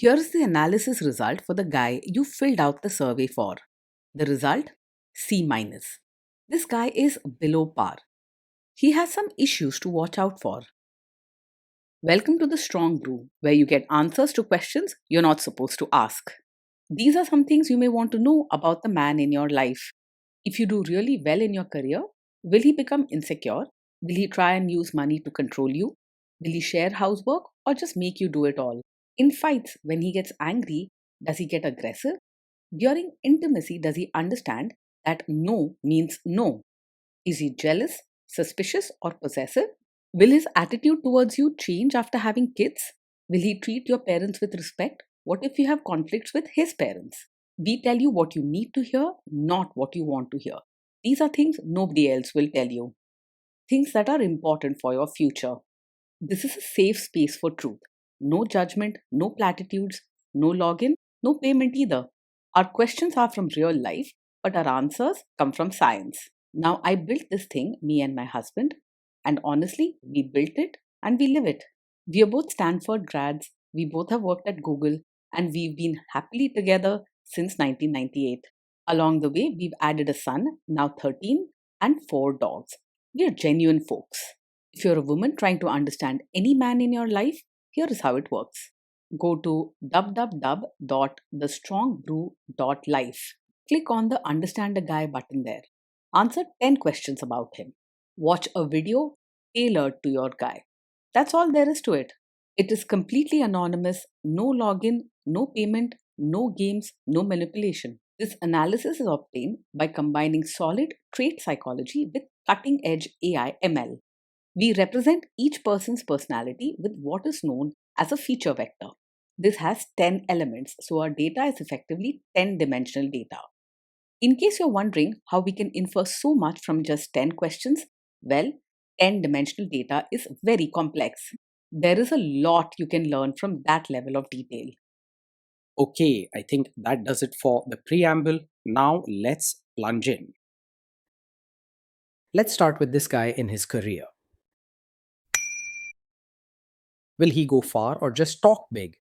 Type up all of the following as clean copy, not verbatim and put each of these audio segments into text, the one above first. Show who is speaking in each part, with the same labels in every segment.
Speaker 1: Here's the analysis result for the guy you filled out the survey for. The result? C minus. This guy is below par. He has some issues to watch out for. Welcome to the Strong Brew, where you get answers to questions you're not supposed to ask. These are some things you may want to know about the man in your life. If you do really well in your career, will he become insecure? Will he try and use money to control you? Will he share housework or just make you do it all? In fights, when he gets angry, does he get aggressive? During intimacy, does he understand that no means no? Is he jealous, suspicious, or possessive? Will his attitude towards you change after having kids? Will he treat your parents with respect? What if you have conflicts with his parents? We tell you what you need to hear, not what you want to hear. These are things nobody else will tell you. Things that are important for your future. This is a safe space for truth. No judgment, no platitudes, no login, no payment either. Our questions are from real life, but our answers come from science. Now, I built this thing, me and my husband, and honestly, we built it and we live it. We are both Stanford grads, we both have worked at Google, and we've been happily together since 1998. Along the way, we've added a son, now 13, and 4 dogs. We are genuine folks. If you're a woman trying to understand any man in your life, here is how it works. Go to www.thestrongbrew.life. Click on the Understand a Guy button there. Answer 10 questions about him. Watch a video tailored to your guy. That's all there is to it. It is completely anonymous, no login, no payment, no games, no manipulation. This analysis is obtained by combining solid trait psychology with cutting edge AI ML. We represent each person's personality with what is known as a feature vector. This has 10 elements, so our data is effectively 10-dimensional data. In case you're wondering how we can infer so much from just 10 questions, well, 10-dimensional data is very complex. There is a lot you can learn from that level of detail.
Speaker 2: Okay, I think that does it for the preamble. Now let's plunge in. Let's start with this guy in his career. Will he go far or just talk big?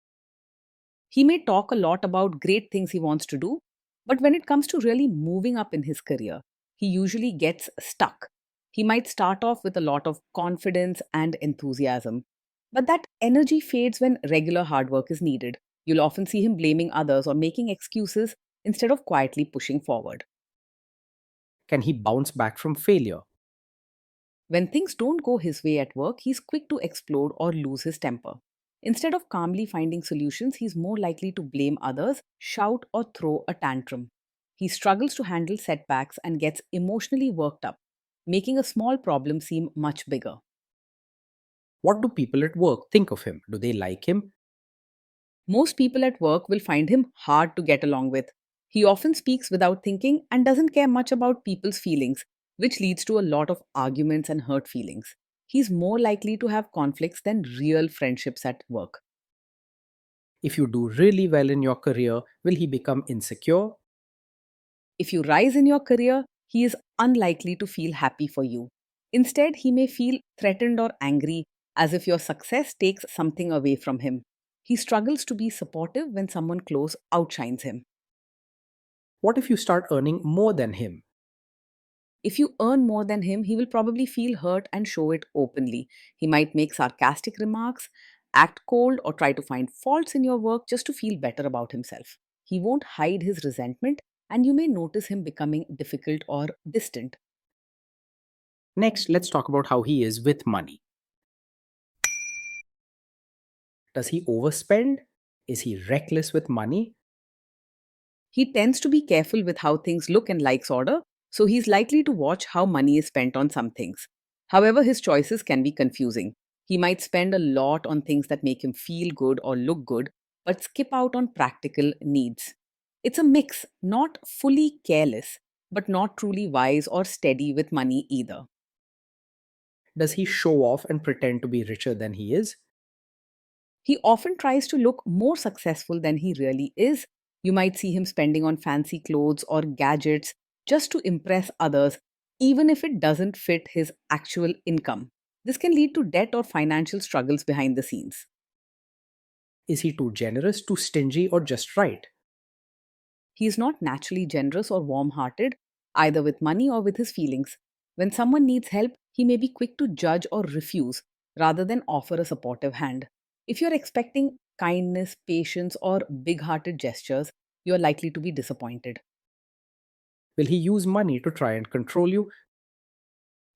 Speaker 1: He may talk a lot about great things he wants to do, but when it comes to really moving up in his career, he usually gets stuck. He might start off with a lot of confidence and enthusiasm, but that energy fades when regular hard work is needed. You'll often see him blaming others or making excuses instead of quietly pushing forward.
Speaker 2: Can he bounce back from failure?
Speaker 1: When things don't go his way at work, he's quick to explode or lose his temper. Instead of calmly finding solutions, he's more likely to blame others, shout, or throw a tantrum. He struggles to handle setbacks and gets emotionally worked up, making a small problem seem much bigger.
Speaker 2: What do people at work think of him? Do they like him?
Speaker 1: Most people at work will find him hard to get along with. He often speaks without thinking and doesn't care much about people's feelings, which leads to a lot of arguments and hurt feelings. He's more likely to have conflicts than real friendships at work.
Speaker 2: If you do really well in your career, will he become insecure?
Speaker 1: If you rise in your career, he is unlikely to feel happy for you. Instead, he may feel threatened or angry, as if your success takes something away from him. He struggles to be supportive when someone close outshines him.
Speaker 2: What if you start earning more than him?
Speaker 1: If you earn more than him, he will probably feel hurt and show it openly. He might make sarcastic remarks, act cold, or try to find faults in your work just to feel better about himself. He won't hide his resentment, and you may notice him becoming difficult or distant.
Speaker 2: Next, let's talk about how he is with money. Does he overspend? Is he reckless with money?
Speaker 1: He tends to be careful with how things look and likes order, so he's likely to watch how money is spent on some things. However, his choices can be confusing. He might spend a lot on things that make him feel good or look good, but skip out on practical needs. It's a mix, not fully careless, but not truly wise or steady with money either.
Speaker 2: Does he show off and pretend to be richer than he is?
Speaker 1: He often tries to look more successful than he really is. You might see him spending on fancy clothes or gadgets just to impress others, even if it doesn't fit his actual income. This can lead to debt or financial struggles behind the scenes.
Speaker 2: Is he too generous, too stingy, or just right?
Speaker 1: He is not naturally generous or warm hearted, either with money or with his feelings. When someone needs help, he may be quick to judge or refuse rather than offer a supportive hand. If you're expecting kindness, patience, or big hearted gestures, you're likely to be disappointed.
Speaker 2: Will he use money to try and control you?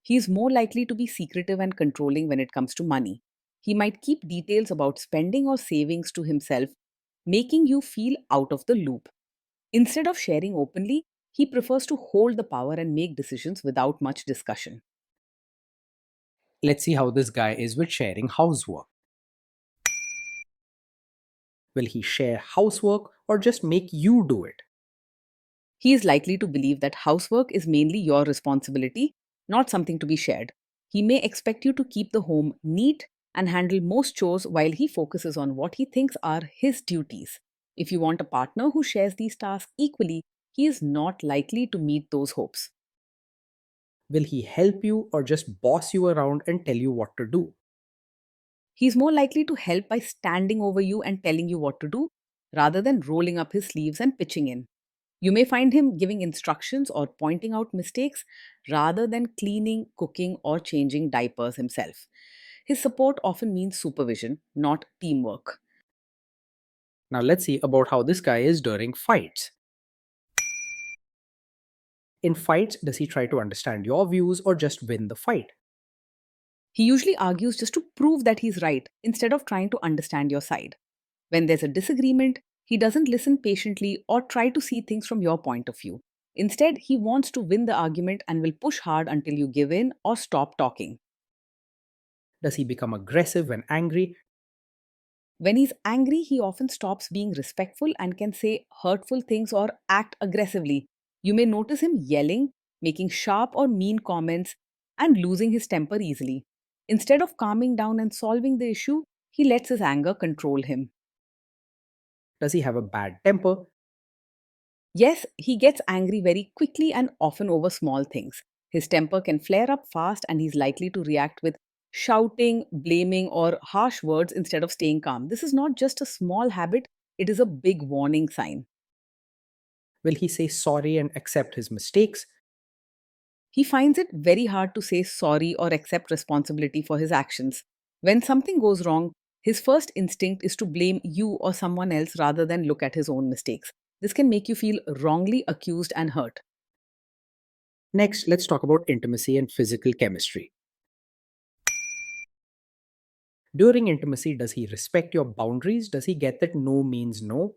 Speaker 1: He is more likely to be secretive and controlling when it comes to money. He might keep details about spending or savings to himself, making you feel out of the loop. Instead of sharing openly, he prefers to hold the power and make decisions without much discussion.
Speaker 2: Let's see how this guy is with sharing housework. Will he share housework or just make you do it?
Speaker 1: He is likely to believe that housework is mainly your responsibility, not something to be shared. He may expect you to keep the home neat and handle most chores while he focuses on what he thinks are his duties. If you want a partner who shares these tasks equally, he is not likely to meet those hopes.
Speaker 2: Will he help you or just boss you around and tell you what to do?
Speaker 1: He is more likely to help by standing over you and telling you what to do rather than rolling up his sleeves and pitching in. You may find him giving instructions or pointing out mistakes rather than cleaning, cooking, or changing diapers himself. His support often means supervision, not teamwork.
Speaker 2: Now let's see about how this guy is during fights. In fights, does he try to understand your views or just win the fight?
Speaker 1: He usually argues just to prove that he's right instead of trying to understand your side. When there's a disagreement, he doesn't listen patiently or try to see things from your point of view. Instead, he wants to win the argument and will push hard until you give in or stop talking.
Speaker 2: Does he become aggressive when angry?
Speaker 1: When he's angry, he often stops being respectful and can say hurtful things or act aggressively. You may notice him yelling, making sharp or mean comments, and losing his temper easily. Instead of calming down and solving the issue, he lets his anger control him.
Speaker 2: Does he have a bad temper?
Speaker 1: Yes, he gets angry very quickly and often over small things. His temper can flare up fast and he's likely to react with shouting, blaming, or harsh words instead of staying calm. This is not just a small habit, it is a big warning sign.
Speaker 2: Will he say sorry and accept his mistakes?
Speaker 1: He finds it very hard to say sorry or accept responsibility for his actions. When something goes wrong, his first instinct is to blame you or someone else rather than look at his own mistakes. This can make you feel wrongly accused and hurt.
Speaker 2: Next, let's talk about intimacy and physical chemistry. During intimacy, does he respect your boundaries? Does he get that no means no?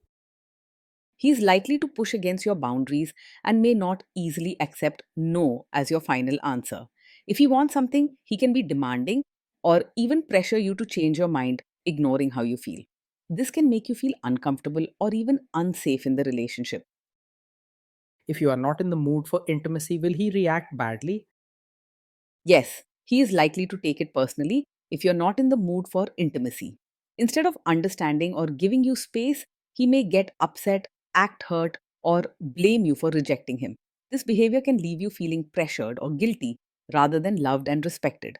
Speaker 1: He is likely to push against your boundaries and may not easily accept no as your final answer. If he wants something, he can be demanding or even pressure you to change your mind, ignoring how you feel. This can make you feel uncomfortable or even unsafe in the relationship.
Speaker 2: If you are not in the mood for intimacy, will he react badly?
Speaker 1: Yes, he is likely to take it personally if you're not in the mood for intimacy. Instead of understanding or giving you space, he may get upset, act hurt, or blame you for rejecting him. This behavior can leave you feeling pressured or guilty rather than loved and respected.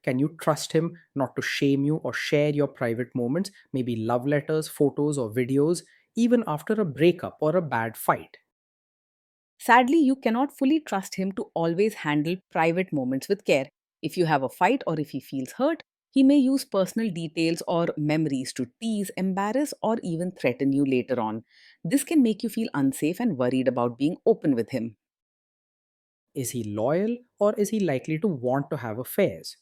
Speaker 2: Can you trust him not to shame you or share your private moments, maybe love letters, photos, or videos, even after a breakup or a bad fight?
Speaker 1: Sadly, you cannot fully trust him to always handle private moments with care. If you have a fight or if he feels hurt, he may use personal details or memories to tease, embarrass, or even threaten you later on. This can make you feel unsafe and worried about being open with him.
Speaker 2: Is he loyal or is he likely to want to have affairs?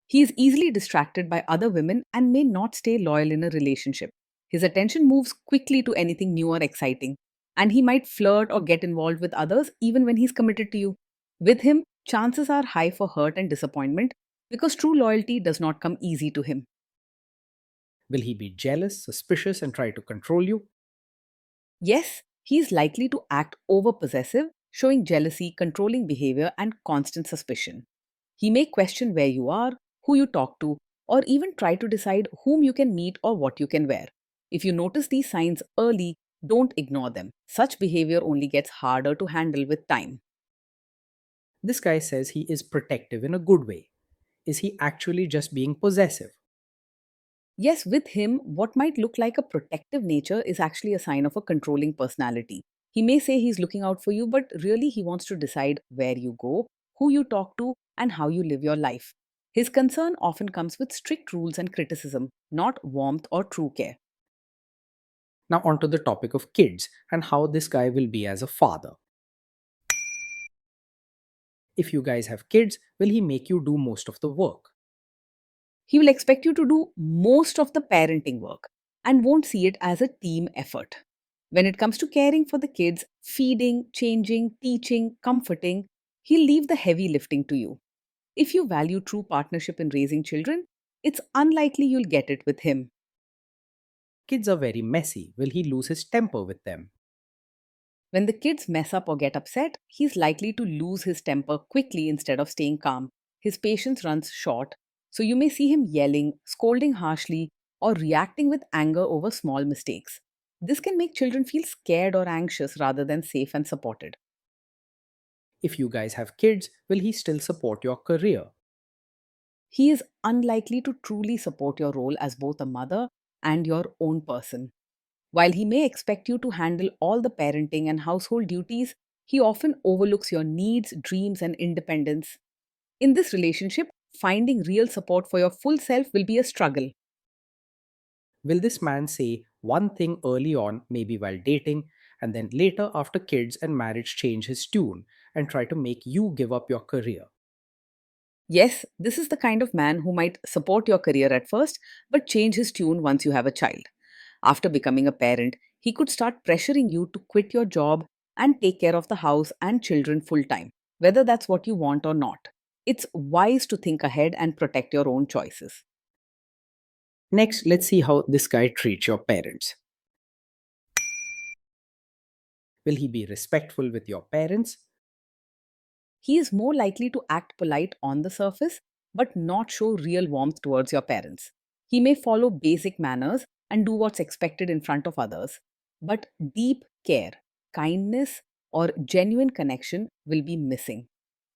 Speaker 1: He is easily distracted by other women and may not stay loyal in a relationship. His attention moves quickly to anything new or exciting, and he might flirt or get involved with others even when he's committed to you. With him, chances are high for hurt and disappointment because true loyalty does not come easy to him.
Speaker 2: Will he be jealous, suspicious, and try to control you?
Speaker 1: Yes, he is likely to act over possessive, showing jealousy, controlling behavior, and constant suspicion. He may question where you are, who you talk to, or even try to decide whom you can meet or what you can wear. If you notice these signs early, don't ignore them. Such behavior only gets harder to handle with time.
Speaker 2: This guy says he is protective in a good way. Is he actually just being possessive?
Speaker 1: Yes, with him, what might look like a protective nature is actually a sign of a controlling personality. He may say he's looking out for you, but really he wants to decide where you go, who you talk to, and how you live your life. His concern often comes with strict rules and criticism, not warmth or true care.
Speaker 2: Now, onto the topic of kids and how this guy will be as a father. If you guys have kids, will he make you do most of the work?
Speaker 1: He will expect you to do most of the parenting work and won't see it as a team effort. When it comes to caring for the kids, feeding, changing, teaching, comforting, he'll leave the heavy lifting to you. If you value true partnership in raising children, it's unlikely you'll get it with him.
Speaker 2: Kids are very messy. Will he lose his temper with them?
Speaker 1: When the kids mess up or get upset, he's likely to lose his temper quickly instead of staying calm. His patience runs short, so you may see him yelling, scolding harshly, or reacting with anger over small mistakes. This can make children feel scared or anxious rather than safe and supported.
Speaker 2: If you guys have kids, will he still support your career?
Speaker 1: He is unlikely to truly support your role as both a mother and your own person. While he may expect you to handle all the parenting and household duties, he often overlooks your needs, dreams, and independence. In this relationship, finding real support for your full self will be a struggle.
Speaker 2: Will this man say one thing early on, maybe while dating, and then later after kids and marriage change his tune and try to make you give up your career?
Speaker 1: Yes, this is the kind of man who might support your career at first, but change his tune once you have a child. After becoming a parent, he could start pressuring you to quit your job and take care of the house and children full time, whether that's what you want or not. It's wise to think ahead and protect your own choices.
Speaker 2: Next, let's see how this guy treats your parents. Will he be respectful with your parents?
Speaker 1: He is more likely to act polite on the surface, but not show real warmth towards your parents. He may follow basic manners and do what's expected in front of others, but deep care, kindness, or genuine connection will be missing.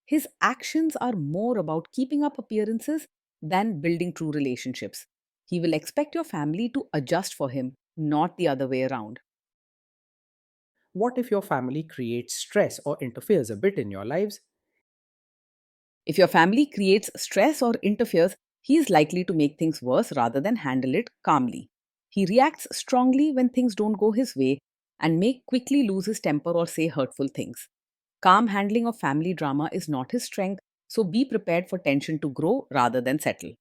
Speaker 1: His actions are more about keeping up appearances than building true relationships. He will expect your family to adjust for him, not the other way around.
Speaker 2: What if your family creates stress or interferes a bit in your lives?
Speaker 1: If your family creates stress or interferes, he is likely to make things worse rather than handle it calmly. He reacts strongly when things don't go his way and may quickly lose his temper or say hurtful things. Calm handling of family drama is not his strength, so be prepared for tension to grow rather than settle.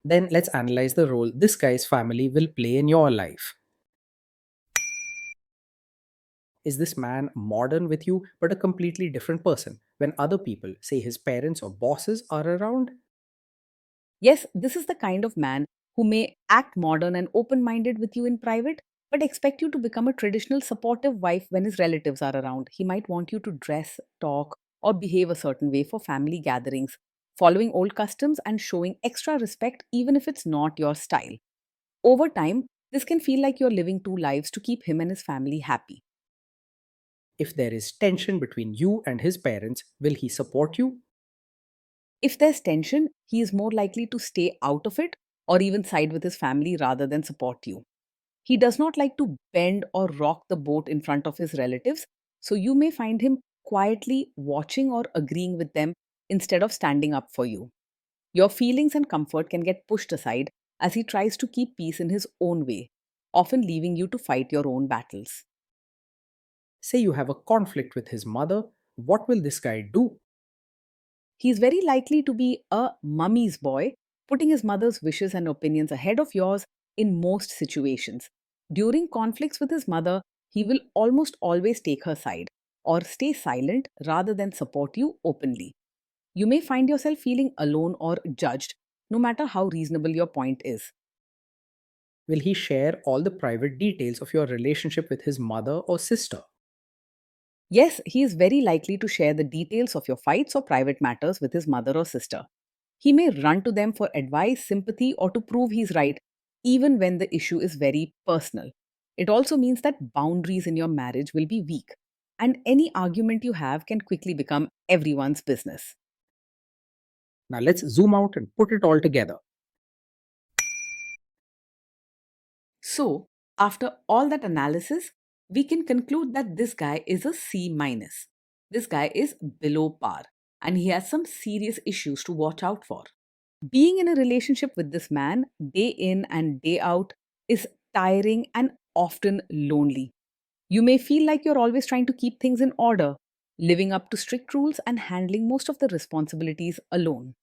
Speaker 2: Then let's analyze the role this guy's family will play in your life. Is this man modern with you but a completely different person when other people, say his parents or bosses, are around?
Speaker 1: Yes, this is the kind of man who may act modern and open minded with you in private, but expect you to become a traditional supportive wife when his relatives are around. He might want you to dress, talk, or behave a certain way for family gatherings, following old customs and showing extra respect even if it's not your style. Over time, this can feel like you're living two lives to keep him and his family happy.
Speaker 2: If there is tension between you and his parents, will he support you?
Speaker 1: If there's tension, he is more likely to stay out of it or even side with his family rather than support you. He does not like to bend or rock the boat in front of his relatives, so you may find him quietly watching or agreeing with them instead of standing up for you. Your feelings and comfort can get pushed aside as he tries to keep peace in his own way, often leaving you to fight your own battles.
Speaker 2: Say you have a conflict with his mother, what will this guy do?
Speaker 1: He is very likely to be a mummy's boy, putting his mother's wishes and opinions ahead of yours in most situations. During conflicts with his mother, he will almost always take her side or stay silent rather than support you openly. You may find yourself feeling alone or judged, no matter how reasonable your point is.
Speaker 2: Will he share all the private details of your relationship with his mother or sister?
Speaker 1: Yes, he is very likely to share the details of your fights or private matters with his mother or sister. He may run to them for advice, sympathy, or to prove he's right, even when the issue is very personal. It also means that boundaries in your marriage will be weak, and any argument you have can quickly become everyone's business.
Speaker 2: Now let's zoom out and put it all together.
Speaker 1: So, after all that analysis, we can conclude that this guy is a C minus. This guy is below par and he has some serious issues to watch out for. Being in a relationship with this man day in and day out is tiring and often lonely. You may feel like you're always trying to keep things in order, living up to strict rules and handling most of the responsibilities alone.